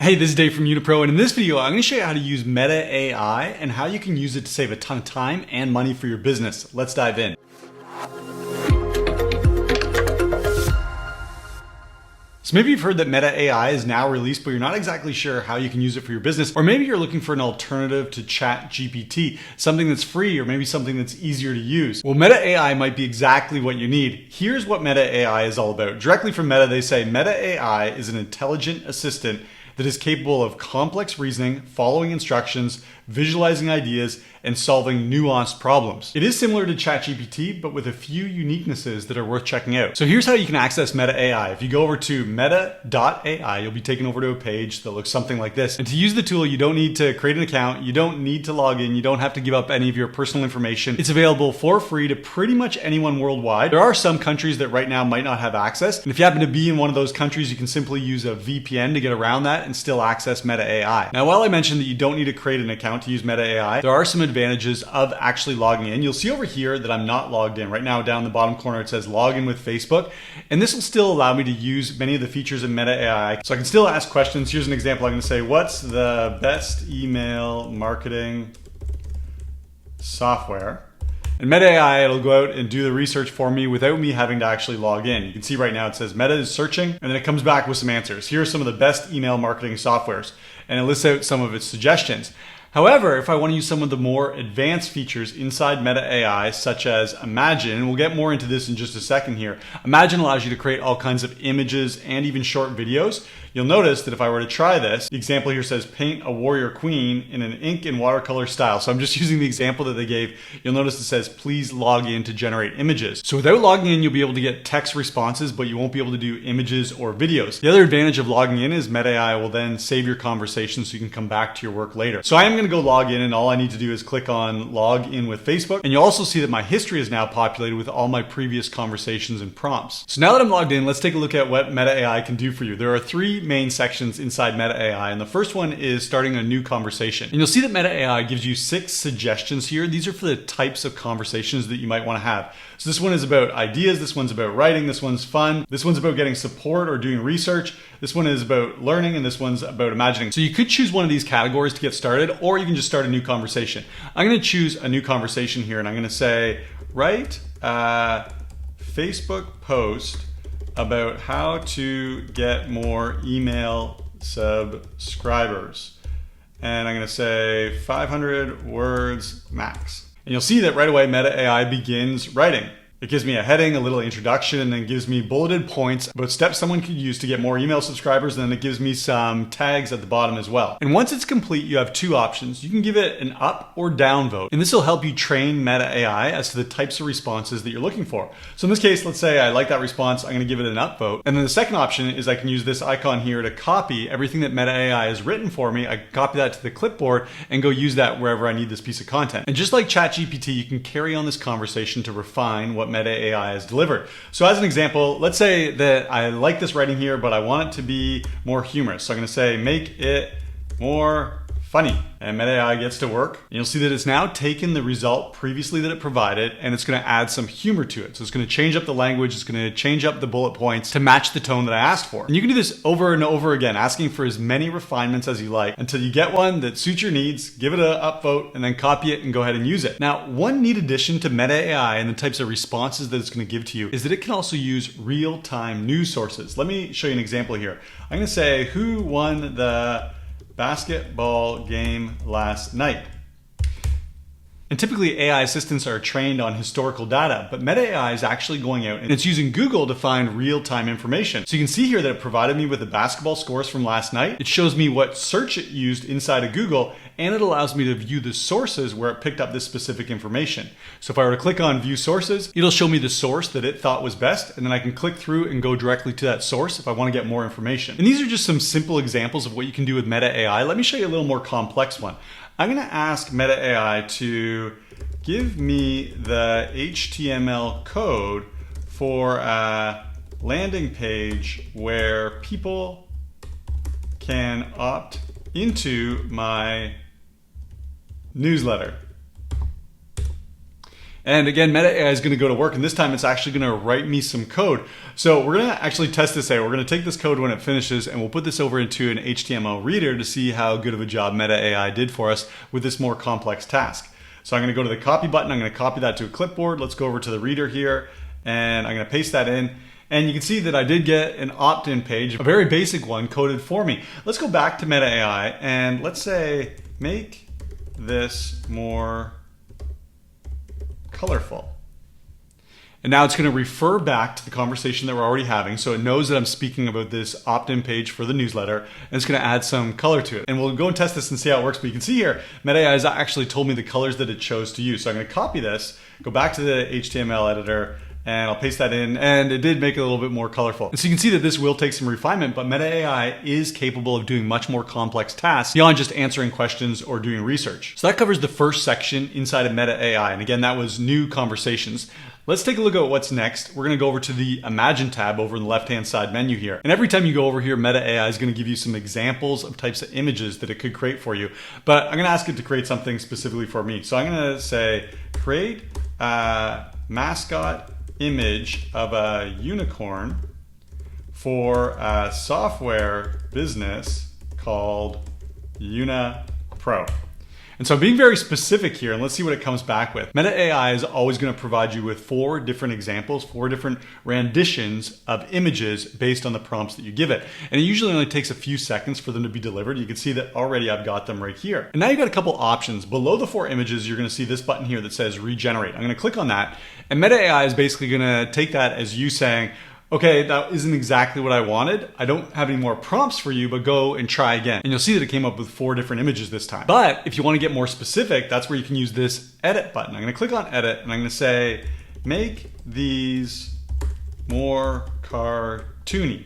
Hey, this is Dave from YunaPRO, and in this video, I'm going to show you how to use Meta AI and how you can use it to save a ton of time and money for your business. Let's dive in. So maybe you've heard that Meta AI is now released, but you're not exactly sure how you can use it for your business. Or maybe you're looking for an alternative to ChatGPT, something that's free or maybe something that's easier to use. Well, Meta AI might be exactly what you need. Here's what Meta AI is all about. Directly from Meta, they say Meta AI is an intelligent assistant that is capable of complex reasoning, following instructions, visualizing ideas, and solving nuanced problems. It is similar to ChatGPT, but with a few uniquenesses that are worth checking out. So here's how you can access Meta AI. If you go over to meta.ai, you'll be taken over to a page that looks something like this. And to use the tool, you don't need to create an account, you don't need to log in, you don't have to give up any of your personal information. It's available for free to pretty much anyone worldwide. There are some countries that right now might not have access. And if you happen to be in one of those countries, you can simply use a VPN to get around that and still access Meta AI. Now, while I mentioned that you don't need to create an account to use Meta AI, there are some advantages of actually logging in. You'll see over here that I'm not logged in. Right now, down in the bottom corner, it says log in with Facebook. And this will still allow me to use many of the features of Meta AI. So I can still ask questions. Here's an example. I'm going to say, what's the best email marketing software? And Meta AI, it'll go out and do the research for me without me having to actually log in. You can see right now it says Meta is searching, and then it comes back with some answers. Here are some of the best email marketing softwares, and it lists out some of its suggestions. However, if I want to use some of the more advanced features inside Meta AI, such as Imagine, and we'll get more into this in just a second here. Imagine allows you to create all kinds of images and even short videos. You'll notice that if I were to try this, the example here says paint a warrior queen in an ink and watercolor style. So I'm just using the example that they gave. You'll notice it says, please log in to generate images. So without logging in, you'll be able to get text responses, but you won't be able to do images or videos. The other advantage of logging in is Meta AI will then save your conversation so you can come back to your work later. So I am going to go log in, and all I need to do is click on log in with Facebook. And you'll also see that my history is now populated with all my previous conversations and prompts. So now that I'm logged in, let's take a look at what Meta AI can do for you. There are three main sections inside Meta AI, and the first one is starting a new conversation. And you'll see that Meta AI gives you 6 suggestions here. These are for the types of conversations that you might want to have. So this one is about ideas, this one's about writing, this one's fun, this one's about getting support or doing research, this one is about learning, and this one's about imagining. So you could choose one of these categories to get started, or you can just start a new conversation. I'm going to choose a new conversation here, and I'm going to say, write a Facebook post about how to get more email subscribers. And I'm going to say 500 words max. And you'll see that right away Meta AI begins writing. It gives me a heading, a little introduction, and then gives me bulleted points about steps someone could use to get more email subscribers, and then it gives me some tags at the bottom as well. And once it's complete, you have 2 options. You can give it an up or down vote, and this will help you train Meta AI as to the types of responses that you're looking for. So in this case, let's say I like that response, I'm going to give it an up vote. And then the second option is I can use this icon here to copy everything that Meta AI has written for me. I copy that to the clipboard and go use that wherever I need this piece of content. And just like ChatGPT, you can carry on this conversation to refine what Meta AI has delivered. So as an example, let's say that I like this writing here, but I want it to be more humorous. So I'm going to say, make it more funny. And Meta AI gets to work. And you'll see that it's now taken the result previously that it provided, and it's going to add some humor to it. So it's going to change up the language, it's going to change up the bullet points to match the tone that I asked for. And you can do this over and over again, asking for as many refinements as you like until you get one that suits your needs, give it an upvote, and then copy it and go ahead and use it. Now, one neat addition to Meta AI and the types of responses that it's going to give to you is that it can also use real-time news sources. Let me show you an example here. I'm going to say, who won the basketball game last night? And typically AI assistants are trained on historical data, but Meta AI is actually going out and it's using Google to find real-time information. So you can see here that it provided me with the basketball scores from last night. It shows me what search it used inside of Google, and it allows me to view the sources where it picked up this specific information. So if I were to click on view sources, it'll show me the source that it thought was best, and then I can click through and go directly to that source if I want to get more information. And these are just some simple examples of what you can do with Meta AI. Let me show you a little more complex one. I'm going to ask Meta AI to give me the HTML code for a landing page where people can opt into my newsletter. And again, Meta AI is going to go to work, and this time it's actually going to write me some code. So we're going to actually test this out. We're going to take this code when it finishes, and we'll put this over into an HTML reader to see how good of a job Meta AI did for us with this more complex task. So I'm going to go to the copy button. I'm going to copy that to a clipboard. Let's go over to the reader here, and I'm going to paste that in. And you can see that I did get an opt-in page, a very basic one coded for me. Let's go back to Meta AI and let's say, make this more colorful. And now it's going to refer back to the conversation that we're already having. So it knows that I'm speaking about this opt-in page for the newsletter, and it's going to add some color to it. And we'll go and test this and see how it works. But you can see here, Meta AI has actually told me the colors that it chose to use. So I'm going to copy this, go back to the HTML editor, and I'll paste that in, and it did make it a little bit more colorful. And so you can see that this will take some refinement, but Meta AI is capable of doing much more complex tasks beyond just answering questions or doing research. So that covers the first section inside of Meta AI. And again, that was new conversations. Let's take a look at what's next. We're gonna go over to the Imagine tab over in the left-hand side menu here. And every time you go over here, Meta AI is gonna give you some examples of types of images that it could create for you. But I'm gonna ask it to create something specifically for me. So I'm gonna say, create a mascot image of a unicorn for a software business called YunaPRO. And so I'm being very specific here, and let's see what it comes back with. Meta AI is always going to provide you with 4 different examples, 4 different renditions of images based on the prompts that you give it. And it usually only takes a few seconds for them to be delivered. You can see that already I've got them right here. And now you've got a couple options. Below the 4 images, you're going to see this button here that says regenerate. I'm going to click on that, and Meta AI is basically going to take that as you saying, okay, that isn't exactly what I wanted. I don't have any more prompts for you, but go and try again. And you'll see that it came up with 4 different images this time. But if you want to get more specific, that's where you can use this edit button. I'm going to click on edit, and I'm going to say, make these more cartoony.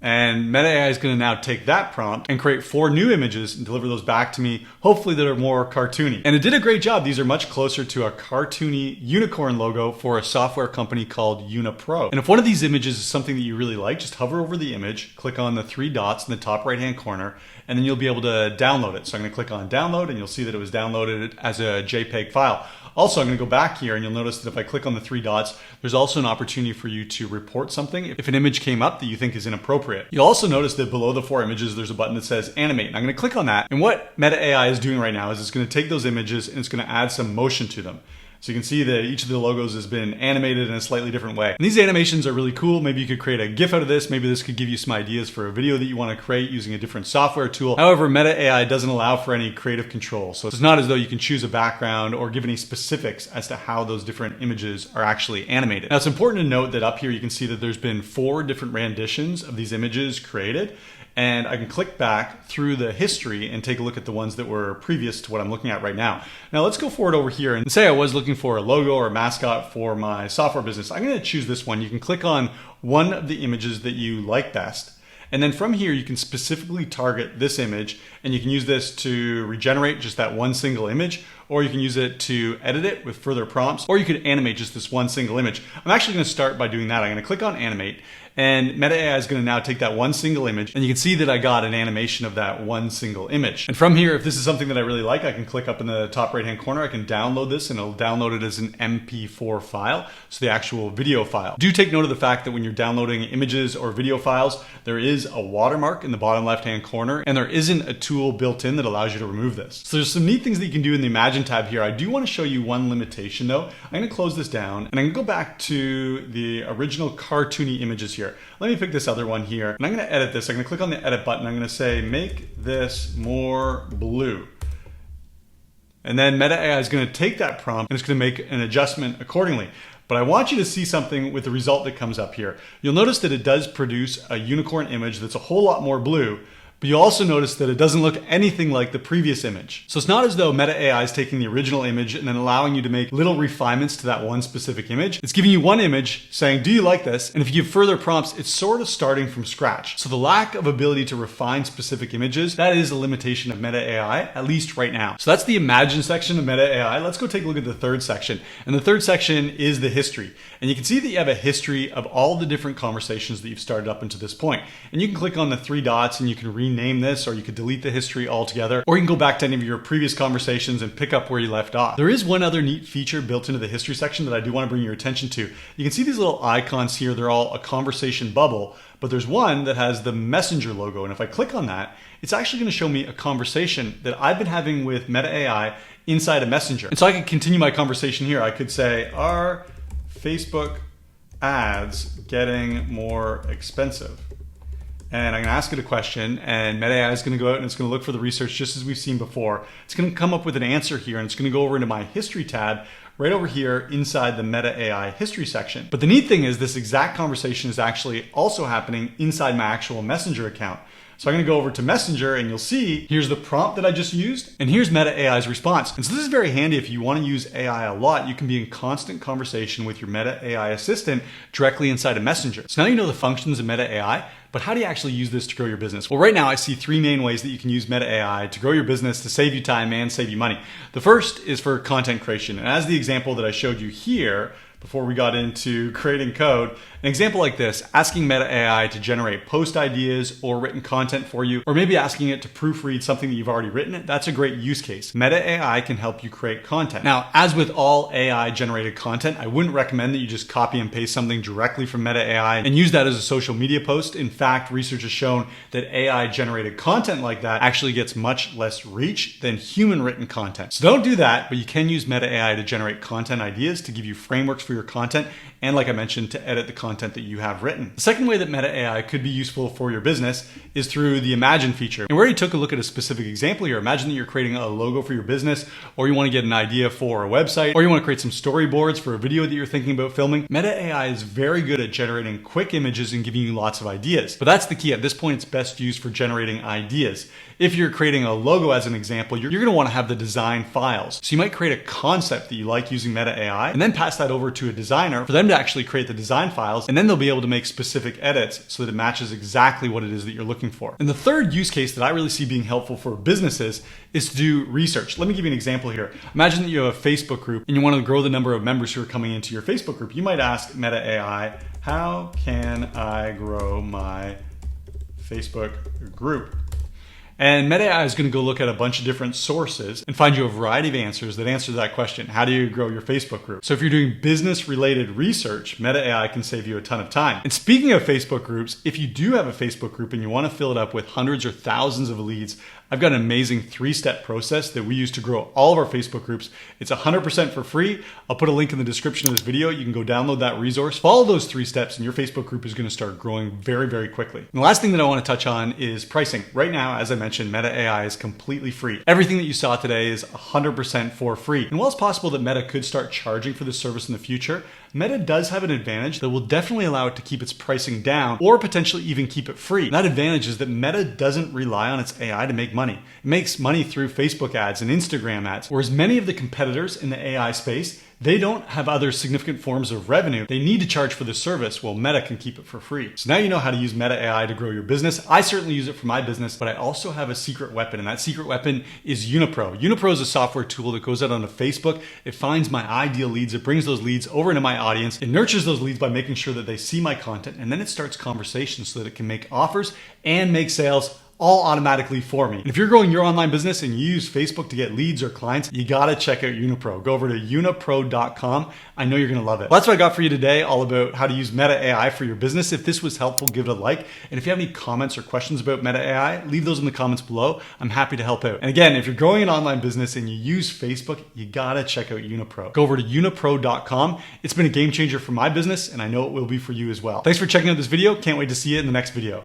And Meta AI is going to now take that prompt and create 4 new images and deliver those back to me, hopefully that are more cartoony. And it did a great job. These are much closer to a cartoony unicorn logo for a software company called YunaPRO. And if one of these images is something that you really like, just hover over the image, click on the 3 dots in the top right-hand corner, and then you'll be able to download it. So I'm going to click on download, and you'll see that it was downloaded as a JPEG file. Also, I'm going to go back here, and you'll notice that if I click on the 3 dots, there's also an opportunity for you to report something if an image came up that you think is inappropriate. You'll also notice that below the 4 images, there's a button that says animate. And I'm going to click on that. And what Meta AI is doing right now is it's going to take those images and it's going to add some motion to them. So you can see that each of the logos has been animated in a slightly different way. And these animations are really cool. Maybe you could create a GIF out of this. Maybe this could give you some ideas for a video that you want to create using a different software tool. However, Meta AI doesn't allow for any creative control. So it's not as though you can choose a background or give any specifics as to how those different images are actually animated. Now, it's important to note that up here you can see that there's been 4 different renditions of these images created. And I can click back through the history and take a look at the ones that were previous to what I'm looking at right now. Now let's go forward over here and say I was looking for a logo or a mascot for my software business. I'm going to choose this one. You can click on one of the images that you like best. And then from here, you can specifically target this image, and you can use this to regenerate just that one single image, or you can use it to edit it with further prompts, or you could animate just this one single image. I'm actually going to start by doing that. I'm going to click on animate, and Meta AI is going to now take that one single image, and you can see that I got an animation of that one single image. And from here, if this is something that I really like, I can click up in the top right-hand corner. I can download this, and it'll download it as an MP4 file, so the actual video file. Do take note of the fact that when you're downloading images or video files, there is a watermark in the bottom left-hand corner, and there isn't a tool built in that allows you to remove this. So there's some neat things that you can do in the Imagine tab here. I do want to show you one limitation though. I'm going to close this down, and I'm going to go back to the original cartoony images here. Let me pick this other one here, and I'm going to edit this. I'm going to click on the edit button. I'm going to say, make this more blue. And then Meta AI is going to take that prompt and it's going to make an adjustment accordingly. But I want you to see something with the result that comes up here. You'll notice that it does produce a unicorn image that's a whole lot more blue, but you'll also notice that it doesn't look anything like the previous image. So it's not as though Meta AI is taking the original image and then allowing you to make little refinements to that one specific image. It's giving you one image saying, do you like this? And if you give further prompts, it's sort of starting from scratch. So the lack of ability to refine specific images, that is a limitation of Meta AI, at least right now. So that's the Imagine section of Meta AI. Let's go take a look at the third section. And the third section is the history. And you can see that you have a history of all the different conversations that you've started up until this point. And you can click on the 3 dots and you can rename rename this, or you could delete the history altogether, or you can go back to any of your previous conversations and pick up where you left off. There is one other neat feature built into the history section that I do want to bring your attention to. You can see these little icons here. They're all a conversation bubble, but there's one that has the Messenger logo. And if I click on that, it's actually going to show me a conversation that I've been having with Meta AI inside a Messenger. And so I can continue my conversation here. I could say, are Facebook ads getting more expensive? And I'm going to ask it a question, and Meta AI is going to go out and it's going to look for the research just as we've seen before. It's going to come up with an answer here, and it's going to go over into my history tab right over here inside the Meta AI history section. But the neat thing is this exact conversation is actually also happening inside my actual Messenger account. So I'm going to go over to Messenger, and you'll see here's the prompt that I just used, and here's Meta AI's response. And so this is very handy if you want to use AI a lot. You can be in constant conversation with your Meta AI assistant directly inside of Messenger. So now you know the functions of Meta AI, but how do you actually use this to grow your business? Well, right now I see three main ways that you can use Meta AI to grow your business, to save you time and save you money. The first is for content creation. And as the example that I showed you here, before we got into creating code, an example like this, asking Meta AI to generate post ideas or written content for you, or maybe asking it to proofread something that you've already written, that's a great use case. Meta AI can help you create content. Now, as with all AI generated content, I wouldn't recommend that you just copy and paste something directly from Meta AI and use that as a social media post. In fact, research has shown that AI generated content like that actually gets much less reach than human written content. So don't do that, but you can use Meta AI to generate content ideas, to give you frameworks for your content, and like I mentioned, to edit the content that you have written. The second way that Meta AI could be useful for your business is through the Imagine feature. And we already took a look at a specific example here. Imagine that you're creating a logo for your business, or you want to get an idea for a website, or you want to create some storyboards for a video that you're thinking about filming. Meta AI is very good at generating quick images and giving you lots of ideas. But that's the key. At this point, it's best used for generating ideas. If you're creating a logo as an example, you're going to want to have the design files. So you might create a concept that you like using Meta AI and then pass that over to a designer for them to actually create the design files, and then they'll be able to make specific edits so that it matches exactly what it is that you're looking for. And the third use case that I really see being helpful for businesses is to do research. Let me give you an example here. Imagine that you have a Facebook group and you want to grow the number of members who are coming into your Facebook group. You might ask Meta AI, how can I grow my Facebook group? And Meta AI is going to go look at a bunch of different sources and find you a variety of answers that answer that question. How do you grow your Facebook group? So if you're doing business-related research, Meta AI can save you a ton of time. And speaking of Facebook groups, if you do have a Facebook group and you want to fill it up with hundreds or thousands of leads, I've got an amazing 3-step process that we use to grow all of our Facebook groups. It's 100% for free. I'll put a link in the description of this video. You can go download that resource. Follow those 3 steps and your Facebook group is going to start growing very, very quickly. And the last thing that I want to touch on is pricing. Right now, as I mentioned, Meta AI is completely free. Everything that you saw today is 100% for free. And while it's possible that Meta could start charging for this service in the future, Meta does have an advantage that will definitely allow it to keep its pricing down or potentially even keep it free. And that advantage is that Meta doesn't rely on its AI to make money. It makes money through Facebook ads and Instagram ads, whereas many of the competitors in the AI space, they don't have other significant forms of revenue. They need to charge for the service, while Meta can keep it for free. So now you know how to use Meta AI to grow your business. I certainly use it for my business, but I also have a secret weapon, and that secret weapon is YunaPRO. YunaPRO is a software tool that goes out onto Facebook. It finds my ideal leads. It brings those leads over into my audience. It nurtures those leads by making sure that they see my content, and then it starts conversations so that it can make offers and make sales all automatically for me. And if you're growing your online business and you use Facebook to get leads or clients, you gotta check out YunaPRO. Go over to YunaPRO.com. I know you're gonna love it. Well, that's what I got for you today, all about how to use Meta AI for your business. If this was helpful, give it a like. And if you have any comments or questions about Meta AI, leave those in the comments below. I'm happy to help out. And again, if you're growing an online business and you use Facebook, you gotta check out YunaPRO. Go over to YunaPRO.com. It's been a game changer for my business, and I know it will be for you as well. Thanks for checking out this video. Can't wait to see you in the next video.